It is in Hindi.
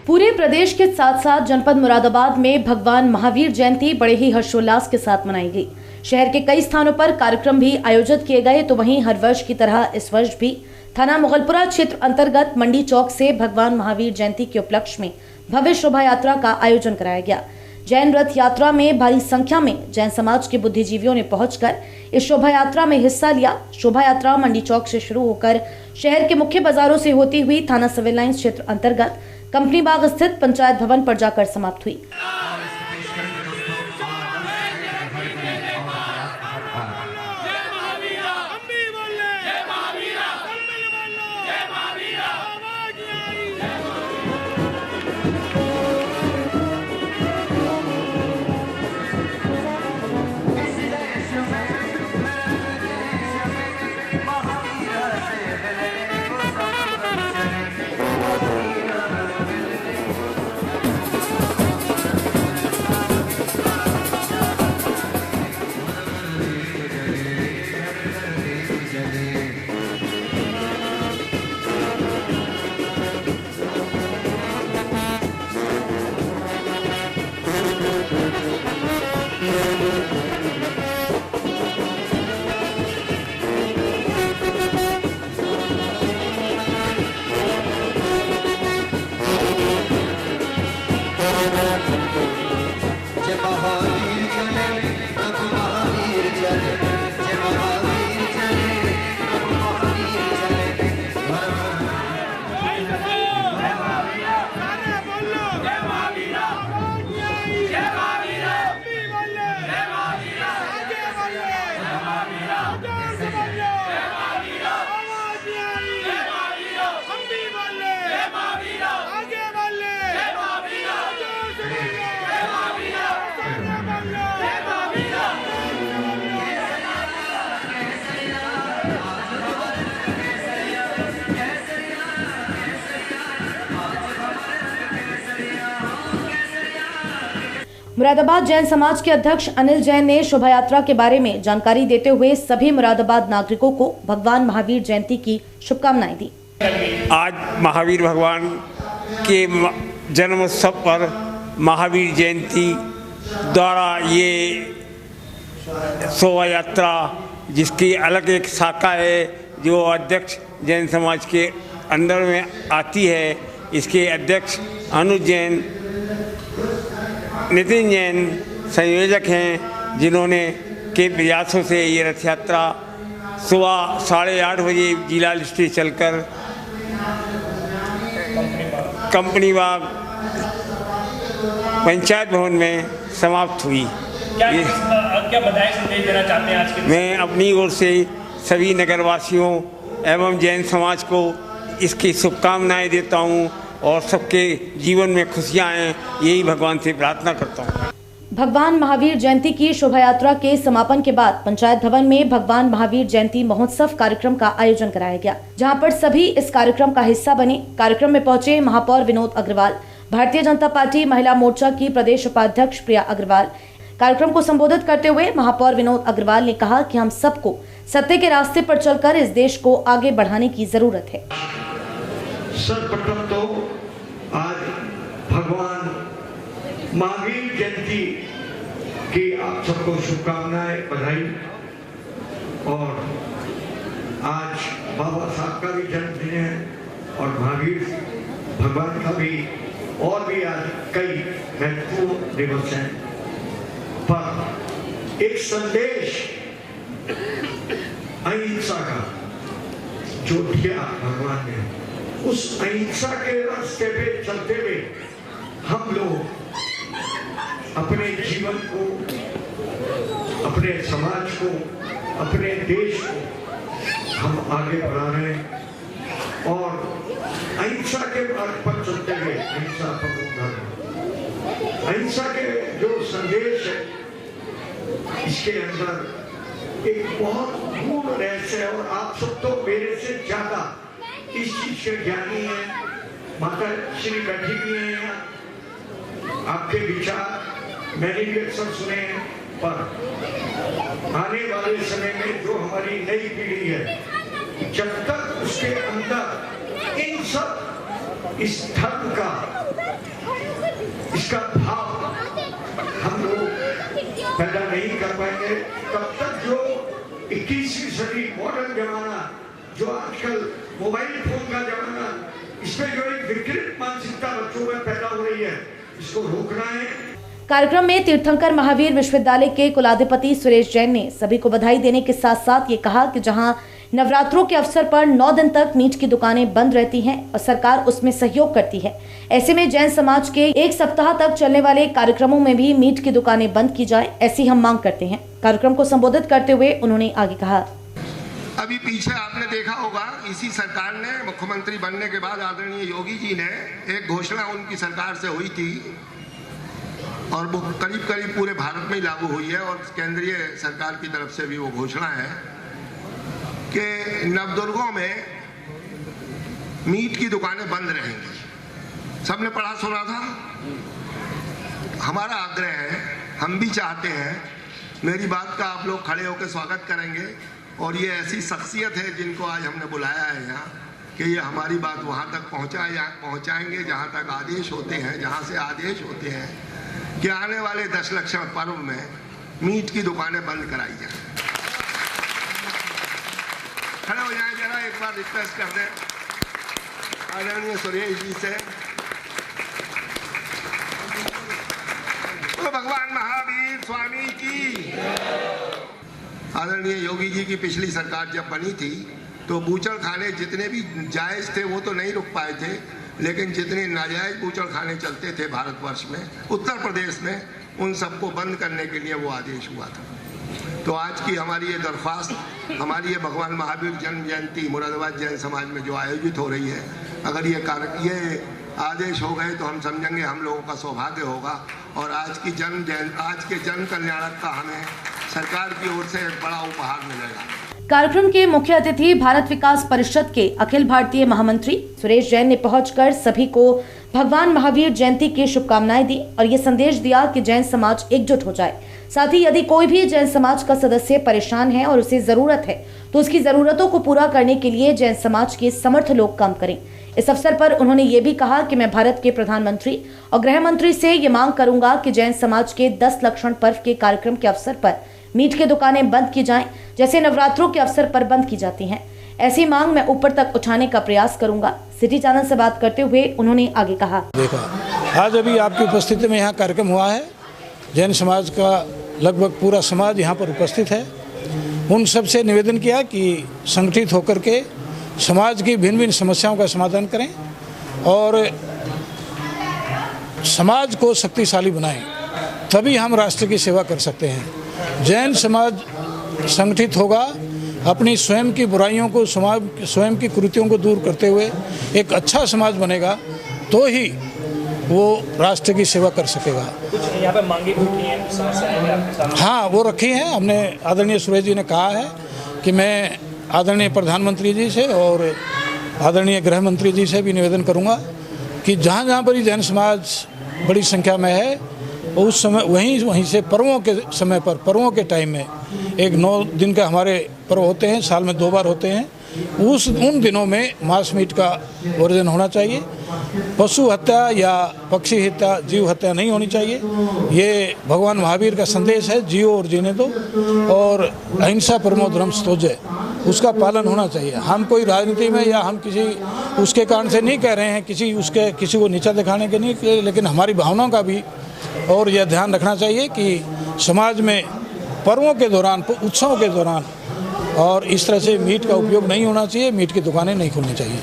पूरे प्रदेश के साथ साथ जनपद मुरादाबाद में भगवान महावीर जयंती बड़े ही हर्षोल्लास के साथ मनाई गई। शहर के कई स्थानों पर कार्यक्रम भी आयोजित किए गए। तो वहीं हर वर्ष की तरह इस वर्ष भी थाना मुगलपुरा क्षेत्र अंतर्गत मंडी चौक से भगवान महावीर जयंती के उपलक्ष्य में भव्य शोभा यात्रा का आयोजन कराया गया। जैन रथ यात्रा में भारी संख्या में जैन समाज के बुद्धिजीवियों ने पहुंचकर इस शोभा यात्रा में हिस्सा लिया। शोभा यात्रा मंडी चौक से शुरू होकर शहर के मुख्य बाजारों से होती हुई थाना सिविल लाइंस क्षेत्र अंतर्गत कंपनी बाग स्थित पंचायत भवन पर जाकर समाप्त हुई। मुरादाबाद जैन समाज के अध्यक्ष अनिल जैन ने शोभा यात्रा के बारे में जानकारी देते हुए सभी मुरादाबाद नागरिकों को भगवान महावीर जयंती की शुभकामनाएं दी। आज महावीर भगवान के जन्मोत्सव पर महावीर जयंती द्वारा ये शोभा यात्रा, जिसकी अलग एक शाखा है जो अध्यक्ष जैन समाज के अंदर में आती है, इसके अध्यक्ष अनुज जैन, नितिन जैन संयोजक हैं, जिन्होंने के प्रयासों से ये रथ यात्रा सुबह 8:30 बजे जिला स्टेज चलकर कंपनी बाग पंचायत भवन में समाप्त हुई। क्या बधाई संदेश देना चाहते हैं आज के? मैं अपनी ओर से सभी नगरवासियों एवं जैन समाज को इसकी शुभकामनाएं देता हूं और सबके जीवन में खुशियां आएं, यही भगवान से प्रार्थना करता हूं। भगवान महावीर जयंती की शोभा यात्रा के समापन के बाद पंचायत भवन में भगवान महावीर जयंती महोत्सव कार्यक्रम का आयोजन कराया गया, जहां पर सभी इस कार्यक्रम का हिस्सा बने। कार्यक्रम में पहुंचे महापौर विनोद अग्रवाल, भारतीय जनता पार्टी महिला मोर्चा की प्रदेश उपाध्यक्ष प्रिया अग्रवाल। कार्यक्रम को संबोधित करते हुए महापौर विनोद अग्रवाल ने कहा कि हम सबको सत्य के रास्ते पर चलकर इस देश को आगे बढ़ाने की जरूरत है। सर्वप्रथम तो आज भगवान महावीर जयंती की आप सबको शुभकामनाएं, बधाई। और आज बाबा साहब का भी जन्मदिन है और महावीर भगवान का भी, और भी आज कई महत्वपूर्ण दिवस हैं। पर एक संदेश अहिंसा का जो दिया भगवान ने, उस अहिंसा के रास्ते पे चलते हुए हम लोग अपने जीवन को, अपने समाज को, अपने देश को हम आगे बढ़ा रहे हैं और अहिंसा के मार्ग पर चलते हुए अहिंसा अहिंसा के जो संदेश है, इसके अंदर एक बहुत गूढ़ रहस्य है और आप सब तो मेरे से ज्यादा इस चीज के ज्ञानी है। माता श्री बैठी भी है यहाँ, आपके विचार मैंने भी अक्सर सुने हैं, पर आने वाले समय में जो हमारी नई पीढ़ी है, जब तक उसके अंदर इन सब इस धर्म का इसका भाव हम लोग पैदा नहीं कर पाएंगे तब तक जो 21वीं सदी मॉडर्न जमाना, जो आजकल मोबाइल फोन का जमाना, इसमें जो एक विकृत मानसिकता बच्चों में पैदा हो रही है, इसको रोकना है। कार्यक्रम में तीर्थंकर महावीर विश्वविद्यालय के कुलाधिपति सुरेश जैन ने सभी को बधाई देने के साथ साथ ये कहा कि जहां नवरात्रों के अवसर पर 9 दिन तक मीट की दुकानें बंद रहती हैं और सरकार उसमें सहयोग करती है, ऐसे में जैन समाज के 1 सप्ताह तक चलने वाले कार्यक्रमों में भी मीट की दुकानें बंद की जाए, ऐसी हम मांग करते हैं। कार्यक्रम को संबोधित करते हुए उन्होंने आगे कहा, अभी पीछे आपने देखा होगा, इसी सरकार ने मुख्यमंत्री बनने के बाद आदरणीय योगी जी ने एक घोषणा उनकी सरकार से हुई थी और वो करीब करीब पूरे भारत में ही लागू हुई है और केंद्रीय सरकार की तरफ से भी वो घोषणा है कि नवदुर्गों में मीट की दुकानें बंद रहेंगी। सबने पढ़ा सुना था। हमारा आग्रह है, हम भी चाहते हैं, मेरी बात का आप लोग खड़े होकर स्वागत करेंगे और ये ऐसी शख्सियत है जिनको आज हमने बुलाया है यहाँ कि ये हमारी बात वहाँ तक पहुँचाएंगे जहाँ तक आदेश होते हैं, जहाँ से आदेश होते हैं कि आने वाले 10 लक्षण पर्व में मीट की दुकानें बंद कराई जाए। खड़े हो जाए, जरा एक बार रिक्वेस्ट कर दें आदरणीय सुरेश जी से। तो भगवान महावीर स्वामी की। आदरणीय योगी जी की पिछली सरकार जब बनी थी तो बूचड़ खाने जितने भी जायज थे वो तो नहीं रुक पाए थे, लेकिन जितने नाजायज बूचड़ खाने चलते थे भारतवर्ष में, उत्तर प्रदेश में, उन सबको बंद करने के लिए वो आदेश हुआ था। तो आज की हमारी ये दरख्वास्त, हमारी ये भगवान महावीर जन्म जयंती मुरादाबाद जैन समाज में जो आयोजित हो रही है, अगर ये आदेश हो गए तो हम समझेंगे हम लोगों का सौभाग्य होगा और आज के जन कल्याणक का हमें सरकार की ओर से एक बड़ा उपहार मिलेगा। कार्यक्रम के मुख्य अतिथि भारत विकास परिषद के अखिल भारतीय महामंत्री सुरेश जैन ने पहुंचकर सभी को भगवान महावीर जयंती की शुभकामनाएं दी और ये संदेश दिया कि जैन समाज एकजुट हो जाए। साथ ही यदि कोई भी जैन समाज का सदस्य परेशान है और उसे जरूरत है तो उसकी जरूरतों को पूरा करने के लिए जैन समाज के समर्थ लोग काम करें। इस अवसर पर उन्होंने ये भी कहा कि मैं भारत के प्रधानमंत्री और गृह मंत्री से ये मांग करूंगा कि जैन समाज के 10 लक्षण पर्व के कार्यक्रम के अवसर पर मीट की दुकानें बंद की जाएं, जैसे नवरात्रों के अवसर पर बंद की जाती हैं। ऐसी मांग मैं ऊपर तक उठाने का प्रयास करूंगा। सिटी चैनल से बात करते हुए उन्होंने आगे कहा, देखा आज अभी आपकी उपस्थिति में यहाँ कार्यक्रम हुआ है। जैन समाज का लगभग पूरा समाज यहाँ पर उपस्थित है। उन सब से निवेदन किया कि संगठित होकर के समाज की भिन्न भिन्न समस्याओं का समाधान करें और समाज को शक्तिशाली बनाएं, तभी हम राष्ट्र की सेवा कर सकते हैं। जैन समाज संगठित होगा, अपनी स्वयं की बुराइयों को, स्वयं की कुरीतियों को दूर करते हुए एक अच्छा समाज बनेगा, तो ही वो राष्ट्र की सेवा कर सकेगा। कुछ यहाँ पे मांगे उठी हैं, समस्याएं हैं आपके सामने? हाँ, वो रखी हैं। हमने आदरणीय सुरेश जी ने कहा है कि मैं आदरणीय प्रधानमंत्री जी से और आदरणीय गृह मंत्री जी से भी निवेदन करूंगा कि जहाँ जहाँ पर जैन समाज बड़ी संख्या में है, उस समय वहीं से पर्वों के समय पर, पर्वों के टाइम में, एक 9 दिन का हमारे पर्व होते हैं, साल में 2 बार होते हैं, उन दिनों में मांस मीट का वर्जन होना चाहिए। पशु हत्या या पक्षी हत्या, जीव हत्या नहीं होनी चाहिए। ये भगवान महावीर का संदेश है, जियो और जीने दो, और अहिंसा परमो धर्म स्तोजय, उसका पालन होना चाहिए। हम कोई राजनीति में या हम किसी उसके कारण से नहीं कह रहे हैं, किसी को नीचा दिखाने के नहीं, लेकिन हमारी भावनाओं का भी और यह ध्यान रखना चाहिए कि समाज में पर्वों के दौरान, उत्सवों के दौरान और इस तरह से मीट का उपयोग नहीं होना चाहिए, मीट की दुकानें नहीं खोलनी चाहिए।